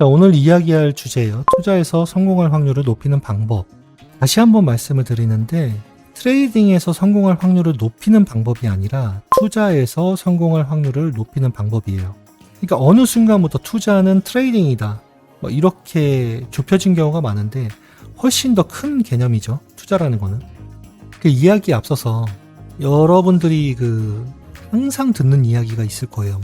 자, 오늘 이야기할 주제예요. 투자에서 성공할 확률을 높이는 방법. 다시 한번 말씀을 드리는데 트레이딩에서 성공할 확률을 높이는 방법이 아니라 투자에서 성공할 확률을 높이는 방법이에요. 그러니까 어느 순간부터 투자는 트레이딩이다. 이렇게 좁혀진 경우가 많은데 훨씬 더 큰 개념이죠. 투자라는 거는. 그 이야기에 앞서서 여러분들이 항상 듣는 이야기가 있을 거예요.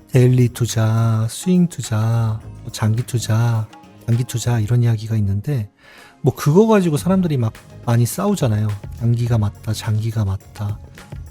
데일리 투자, 스윙 투자, 장기 투자, 단기 투자 이런 이야기가 있는데 그거 가지고 사람들이 막 많이 싸우잖아요. 단기가 맞다, 장기가 맞다.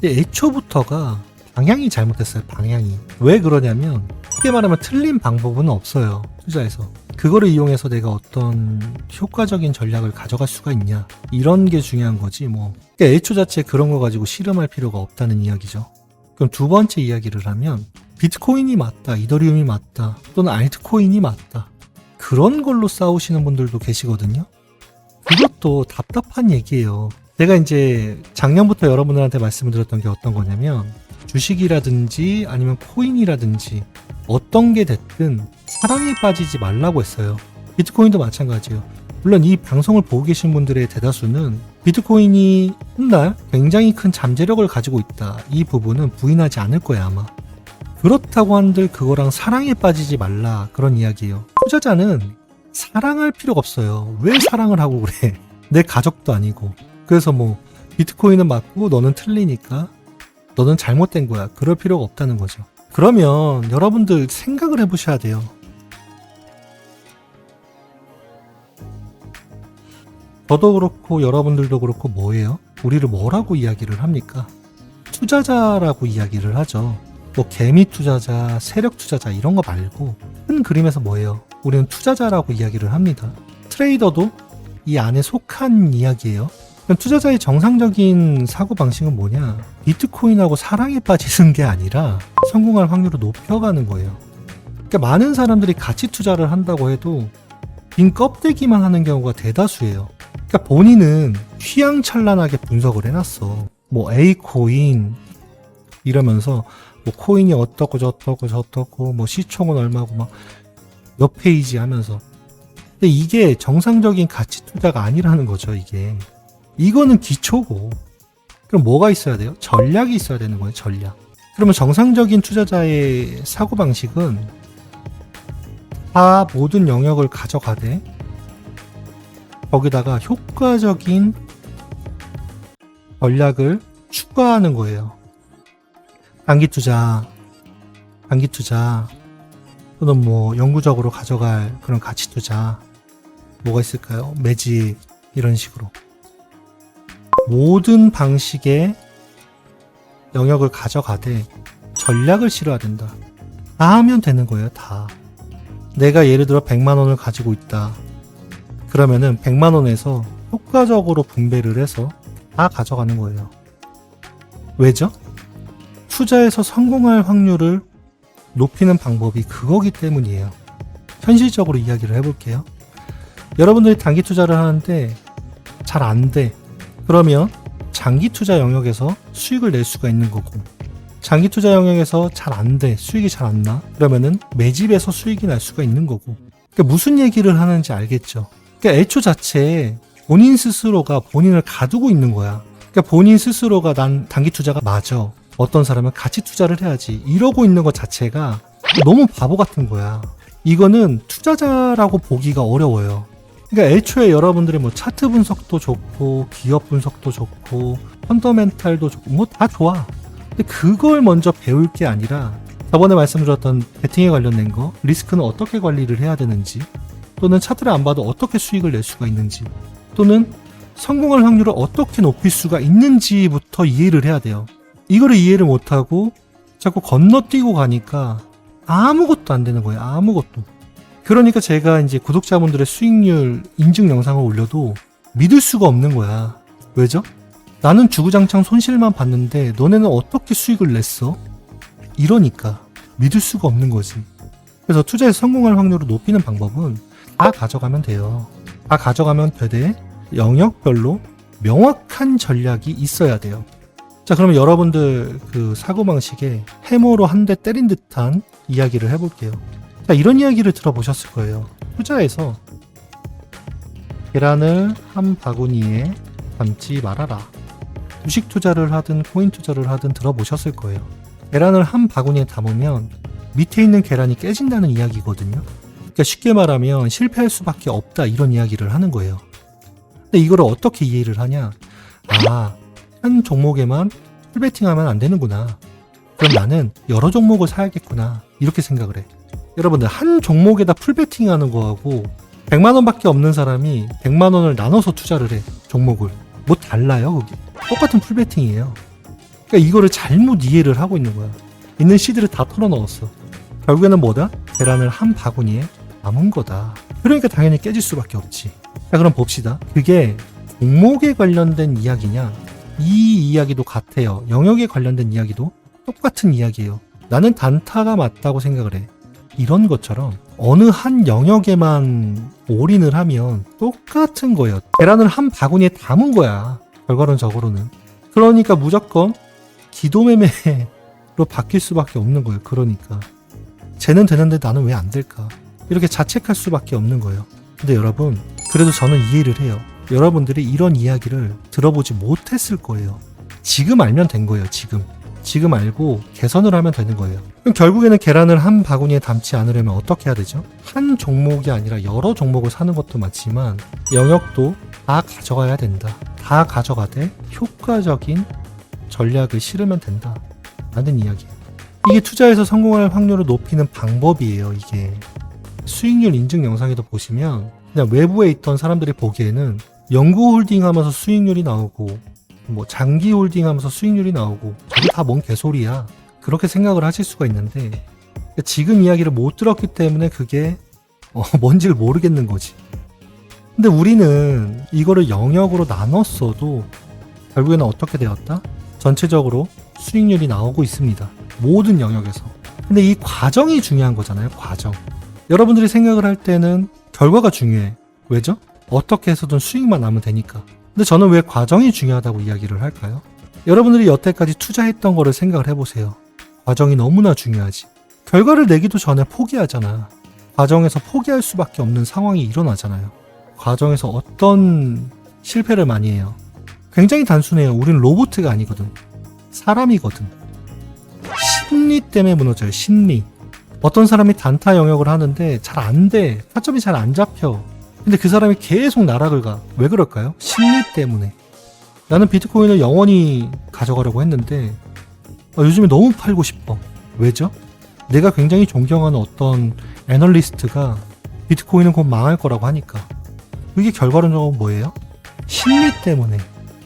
근데 애초부터가 방향이 잘못됐어요. 방향이. 왜 그러냐면 쉽게 말하면 틀린 방법은 없어요. 투자에서. 그거를 이용해서 내가 어떤 효과적인 전략을 가져갈 수가 있냐. 이런 게 중요한 거지 그러니까 애초 자체에 그런 거 가지고 씨름할 필요가 없다는 이야기죠. 그럼 두 번째 이야기를 하면 비트코인이 맞다, 이더리움이 맞다, 또는 알트코인이 맞다. 그런 걸로 싸우시는 분들도 계시거든요. 그것도 답답한 얘기예요. 제가 이제 작년부터 여러분들한테 말씀을 드렸던 게 어떤 거냐면 주식이라든지 아니면 코인이라든지 어떤 게 됐든 사랑에 빠지지 말라고 했어요. 비트코인도 마찬가지예요. 물론 이 방송을 보고 계신 분들의 대다수는 비트코인이 훗날 굉장히 큰 잠재력을 가지고 있다. 이 부분은 부인하지 않을 거예요 아마. 그렇다고 한들 그거랑 사랑에 빠지지 말라 그런 이야기예요. 투자자는 사랑할 필요가 없어요. 왜 사랑을 하고 그래? 내 가족도 아니고. 그래서 비트코인은 맞고 너는 틀리니까 너는 잘못된 거야. 그럴 필요가 없다는 거죠. 그러면 여러분들 생각을 해보셔야 돼요. 저도 그렇고 여러분들도 그렇고 뭐예요? 우리를 뭐라고 이야기를 합니까? 투자자라고 이야기를 하죠. 개미 투자자, 세력 투자자 이런 거 말고 큰 그림에서 뭐예요? 우리는 투자자라고 이야기를 합니다. 트레이더도 이 안에 속한 이야기예요. 그럼 투자자의 정상적인 사고방식은 뭐냐? 비트코인하고 사랑에 빠지는 게 아니라 성공할 확률을 높여가는 거예요. 그러니까 많은 사람들이 가치 투자를 한다고 해도 빈 껍데기만 하는 경우가 대다수예요. 그러니까 본인은 휘황찬란하게 분석을 해놨어. A코인 이러면서 코인이 어떻고 저떻고 시총은 얼마고 몇 페이지 하면서. 근데 이게 정상적인 가치 투자가 아니라는 거죠. 이거는 기초고. 그럼 뭐가 있어야 돼요? 전략이 있어야 되는 거예요. 전략. 그러면 정상적인 투자자의 사고방식은 다 모든 영역을 가져가되 거기다가 효과적인 전략을 추가하는 거예요. 단기 투자 또는 영구적으로 가져갈 그런 가치 투자 뭐가 있을까요? 매직 이런 식으로 모든 방식의 영역을 가져가되 전략을 실어야 된다. 다 하면 되는 거예요. 다. 내가 예를 들어 100만 원을 가지고 있다. 그러면은 100만 원에서 효과적으로 분배를 해서 다 가져가는 거예요. 왜죠? 투자에서 성공할 확률을 높이는 방법이 그거기 때문이에요. 현실적으로 이야기를 해볼게요. 여러분들이 단기 투자를 하는데 잘 안 돼. 그러면 장기 투자 영역에서 수익을 낼 수가 있는 거고, 장기 투자 영역에서 잘 안 돼. 수익이 잘 안 나. 그러면은 매집에서 수익이 날 수가 있는 거고. 그러니까 무슨 얘기를 하는지 알겠죠? 그러니까 애초 자체에 본인 스스로가 본인을 가두고 있는 거야. 그러니까 본인 스스로가 난 단기 투자가 맞아. 어떤 사람은 가치 투자를 해야지. 이러고 있는 것 자체가 너무 바보 같은 거야. 이거는 투자자라고 보기가 어려워요. 그러니까 애초에 여러분들이 차트 분석도 좋고 기업 분석도 좋고 펀더멘탈도 좋고 다 좋아. 근데 그걸 먼저 배울 게 아니라 저번에 말씀드렸던 베팅에 관련된 거, 리스크는 어떻게 관리를 해야 되는지, 또는 차트를 안 봐도 어떻게 수익을 낼 수가 있는지, 또는 성공할 확률을 어떻게 높일 수가 있는지부터 이해를 해야 돼요. 이거를 이해를 못하고 자꾸 건너뛰고 가니까 아무것도 안 되는 거예요. 아무것도. 그러니까 제가 이제 구독자분들의 수익률 인증 영상을 올려도 믿을 수가 없는 거야. 왜죠? 나는 주구장창 손실만 봤는데 너네는 어떻게 수익을 냈어? 이러니까 믿을 수가 없는 거지. 그래서 투자에서 성공할 확률을 높이는 방법은 다 가져가면 돼요. 다 가져가면 되되 영역별로 명확한 전략이 있어야 돼요. 자, 그러면 여러분들 사고방식에 해머로 한 대 때린 듯한 이야기를 해볼게요. 자, 이런 이야기를 들어보셨을 거예요. 투자에서 계란을 한 바구니에 담지 말아라. 주식 투자를 하든 코인 투자를 하든 들어보셨을 거예요. 계란을 한 바구니에 담으면 밑에 있는 계란이 깨진다는 이야기거든요. 그러니까 쉽게 말하면 실패할 수밖에 없다, 이런 이야기를 하는 거예요. 근데 이거를 어떻게 이해를 하냐? 아, 한 종목에만 풀베팅하면 안 되는구나. 그럼 나는 여러 종목을 사야겠구나, 이렇게 생각을 해. 여러분들, 한 종목에다 풀베팅하는 거하고 100만 원밖에 없는 사람이 100만 원을 나눠서 투자를 해, 종목을. 뭐 달라요, 그게? 똑같은 풀베팅이에요. 그러니까 이거를 잘못 이해를 하고 있는 거야. 있는 씨들을 다 털어넣었어. 결국에는 뭐다? 계란을 한 바구니에 담은 거다. 그러니까 당연히 깨질 수밖에 없지. 자, 그럼 봅시다. 그게 종목에 관련된 이야기냐? 이 이야기도 같아요. 영역에 관련된 이야기도 똑같은 이야기예요. 나는 단타가 맞다고 생각을 해. 이런 것처럼 어느 한 영역에만 올인을 하면 똑같은 거예요. 계란을 한 바구니에 담은 거야, 결과론적으로는. 그러니까 무조건 기도매매로 바뀔 수밖에 없는 거예요. 그러니까 쟤는 되는데 나는 왜 안 될까, 이렇게 자책할 수밖에 없는 거예요. 근데 여러분, 그래도 저는 이해를 해요. 여러분들이 이런 이야기를 들어보지 못했을 거예요. 지금 알면 된 거예요. 지금 알고 개선을 하면 되는 거예요. 그럼 결국에는 계란을 한 바구니에 담지 않으려면 어떻게 해야 되죠? 한 종목이 아니라 여러 종목을 사는 것도 맞지만 영역도 다 가져가야 된다. 다 가져가되 효과적인 전략을 실으면 된다, 라는 이야기예요. 이게 투자에서 성공할 확률을 높이는 방법이에요. 이게 수익률 인증 영상에도 보시면 그냥 외부에 있던 사람들이 보기에는 연구 홀딩 하면서 수익률이 나오고 뭐 장기 홀딩 하면서 수익률이 나오고 저게 다 뭔 개소리야, 그렇게 생각을 하실 수가 있는데, 지금 이야기를 못 들었기 때문에 그게 뭔지를 모르겠는 거지. 근데 우리는 이거를 영역으로 나눴어도 결국에는 어떻게 되었다? 전체적으로 수익률이 나오고 있습니다. 모든 영역에서. 근데 이 과정이 중요한 거잖아요. 과정. 여러분들이 생각을 할 때는 결과가 중요해. 왜죠? 어떻게 해서든 수익만 나면 되니까. 근데 저는 왜 과정이 중요하다고 이야기를 할까요? 여러분들이 여태까지 투자했던 거를 생각을 해보세요. 과정이 너무나 중요하지. 결과를 내기도 전에 포기하잖아. 과정에서 포기할 수밖에 없는 상황이 일어나잖아요. 과정에서 어떤 실패를 많이 해요? 굉장히 단순해요. 우린 로봇가 아니거든. 사람이거든. 심리 때문에 무너져요. 심리. 어떤 사람이 단타 영역을 하는데 잘 안 돼. 타점이 잘 안 잡혀. 근데 그 사람이 계속 나락을 가. 왜 그럴까요? 심리 때문에. 나는 비트코인을 영원히 가져가려고 했는데 요즘에 너무 팔고 싶어. 왜죠? 내가 굉장히 존경하는 어떤 애널리스트가 비트코인은 곧 망할 거라고 하니까. 그게 결과론적으로 뭐예요? 심리 때문에.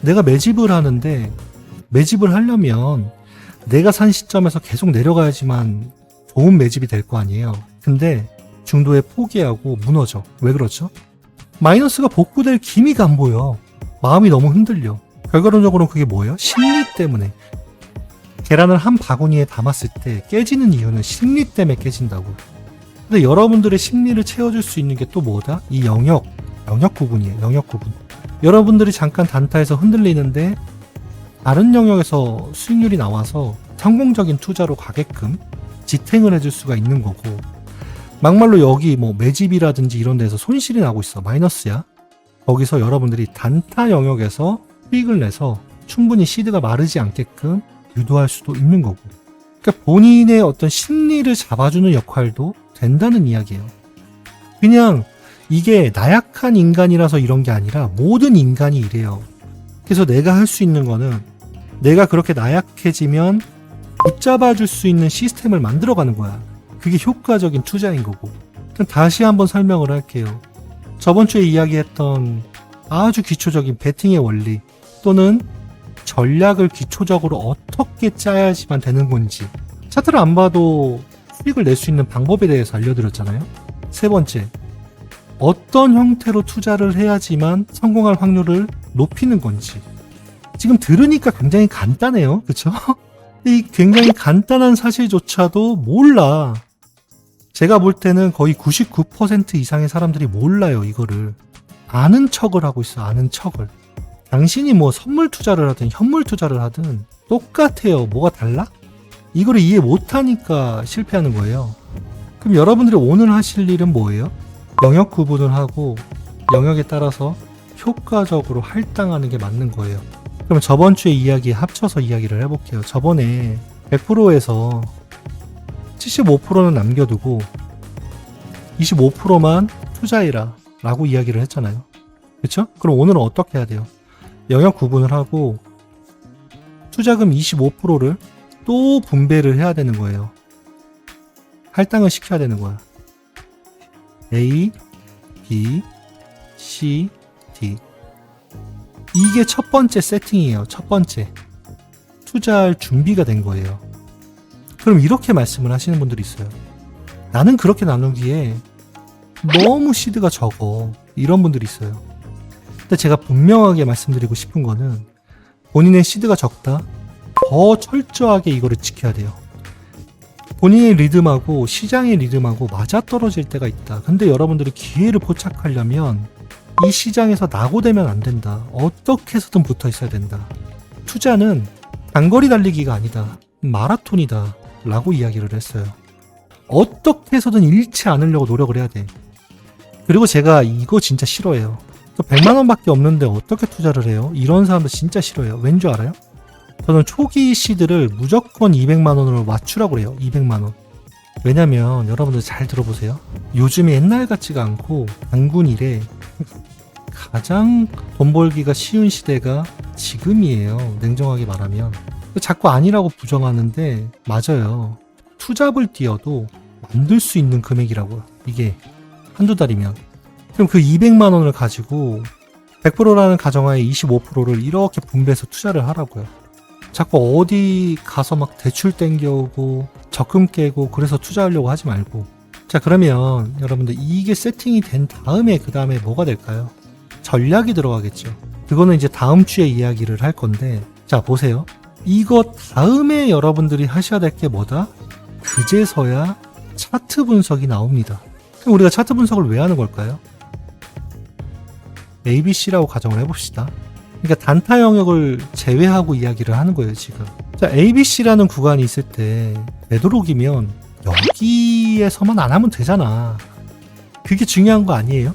내가 매집을 하는데 매집을 하려면 내가 산 시점에서 계속 내려가야지만 좋은 매집이 될 거 아니에요. 근데 중도에 포기하고 무너져. 왜 그렇죠? 마이너스가 복구될 기미가 안 보여. 마음이 너무 흔들려. 결과론적으로는 그게 뭐예요? 심리 때문에. 계란을 한 바구니에 담았을 때 깨지는 이유는 심리 때문에 깨진다고. 근데 여러분들의 심리를 채워줄 수 있는 게 또 뭐다? 이 영역 구분이에요. 영역 구분. 여러분들이 잠깐 단타에서 흔들리는데 다른 영역에서 수익률이 나와서 성공적인 투자로 가게끔 지탱을 해줄 수가 있는 거고, 막말로 여기 뭐 매집이라든지 이런 데서 손실이 나고 있어. 마이너스야. 거기서 여러분들이 단타 영역에서 수익을 내서 충분히 시드가 마르지 않게끔 유도할 수도 있는 거고. 그러니까 본인의 어떤 심리를 잡아주는 역할도 된다는 이야기예요. 그냥 이게 나약한 인간이라서 이런 게 아니라 모든 인간이 이래요. 그래서 내가 할 수 있는 거는 내가 그렇게 나약해지면 붙잡아줄 수 있는 시스템을 만들어가는 거야. 그게 효과적인 투자인 거고. 다시 한번 설명을 할게요. 저번 주에 이야기했던 아주 기초적인 베팅의 원리 또는 전략을 기초적으로 어떻게 짜야지만 되는 건지, 차트를 안 봐도 수익을 낼 수 있는 방법에 대해서 알려드렸잖아요. 세 번째, 어떤 형태로 투자를 해야지만 성공할 확률을 높이는 건지. 지금 들으니까 굉장히 간단해요. 그쵸? 이 굉장히 간단한 사실조차도 몰라. 제가 볼 때는 거의 99% 이상의 사람들이 몰라요, 이거를. 아는 척을 하고 있어, 아는 척을. 당신이 뭐 선물 투자를 하든 현물 투자를 하든 똑같아요. 뭐가 달라? 이거를 이해 못하니까 실패하는 거예요. 그럼 여러분들이 오늘 하실 일은 뭐예요? 영역 구분을 하고 영역에 따라서 효과적으로 할당하는 게 맞는 거예요. 그럼 저번 주에 이야기 합쳐서 이야기를 해볼게요. 저번에 100%에서 75%는 남겨두고 25%만 투자해라 라고 이야기를 했잖아요. 그쵸? 그럼 오늘은 어떻게 해야 돼요? 영역 구분을 하고 투자금 25%를 또 분배를 해야 되는 거예요. 할당을 시켜야 되는 거야. A, B, C, D. 이게 첫 번째 세팅이에요. 첫 번째. 투자할 준비가 된 거예요. 그럼 이렇게 말씀을 하시는 분들이 있어요. 나는 그렇게 나누기에 너무 시드가 적어. 이런 분들이 있어요. 근데 제가 분명하게 말씀드리고 싶은 거는 본인의 시드가 적다. 더 철저하게 이거를 지켜야 돼요. 본인의 리듬하고 시장의 리듬하고 맞아떨어질 때가 있다. 근데 여러분들이 기회를 포착하려면 이 시장에서 낙오되면 안 된다. 어떻게 해서든 붙어 있어야 된다. 투자는 단거리 달리기가 아니다. 마라톤이다. 라고 이야기를 했어요. 어떻게 해서든 잃지 않으려고 노력을 해야 돼. 그리고 제가 이거 진짜 싫어해요. 100만 원밖에 없는데 어떻게 투자를 해요? 이런 사람들 진짜 싫어해요. 왠 줄 알아요? 저는 초기 시드를 무조건 200만 원으로 맞추라고 해요. 200만 원. 왜냐면 여러분들 잘 들어보세요. 요즘에 옛날 같지가 않고 단군 이래 가장 돈 벌기가 쉬운 시대가 지금이에요. 냉정하게 말하면. 자꾸 아니라고 부정하는데 맞아요. 투잡을 뛰어도 만들 수 있는 금액이라고요. 이게 한두 달이면. 그럼 그 200만 원을 가지고 100%라는 가정하에 25%를 이렇게 분배해서 투자를 하라고요. 자꾸 어디 가서 막 대출 땡겨오고 적금 깨고 그래서 투자하려고 하지 말고. 자, 그러면 여러분들 이게 세팅이 된 다음에 그 다음에 뭐가 될까요? 전략이 들어가겠죠. 그거는 이제 다음 주에 이야기를 할 건데, 자 보세요. 이거 다음에 여러분들이 하셔야 될 게 뭐다? 그제서야 차트 분석이 나옵니다. 그럼 우리가 차트 분석을 왜 하는 걸까요? ABC라고 가정을 해봅시다. 그러니까 단타 영역을 제외하고 이야기를 하는 거예요, 지금. 자, ABC라는 구간이 있을 때 되도록이면 여기에서만 안 하면 되잖아. 그게 중요한 거 아니에요?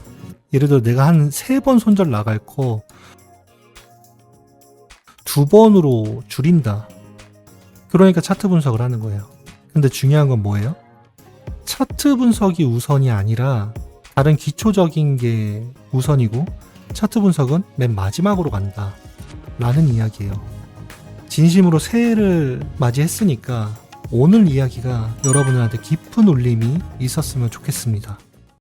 예를 들어 내가 한 3번 손절 나갈 거 2번으로 줄인다. 그러니까 차트 분석을 하는 거예요. 근데 중요한 건 뭐예요? 차트 분석이 우선이 아니라 다른 기초적인 게 우선이고 차트 분석은 맨 마지막으로 간다 라는 이야기예요. 진심으로 새해를 맞이했으니까 오늘 이야기가 여러분들한테 깊은 울림이 있었으면 좋겠습니다.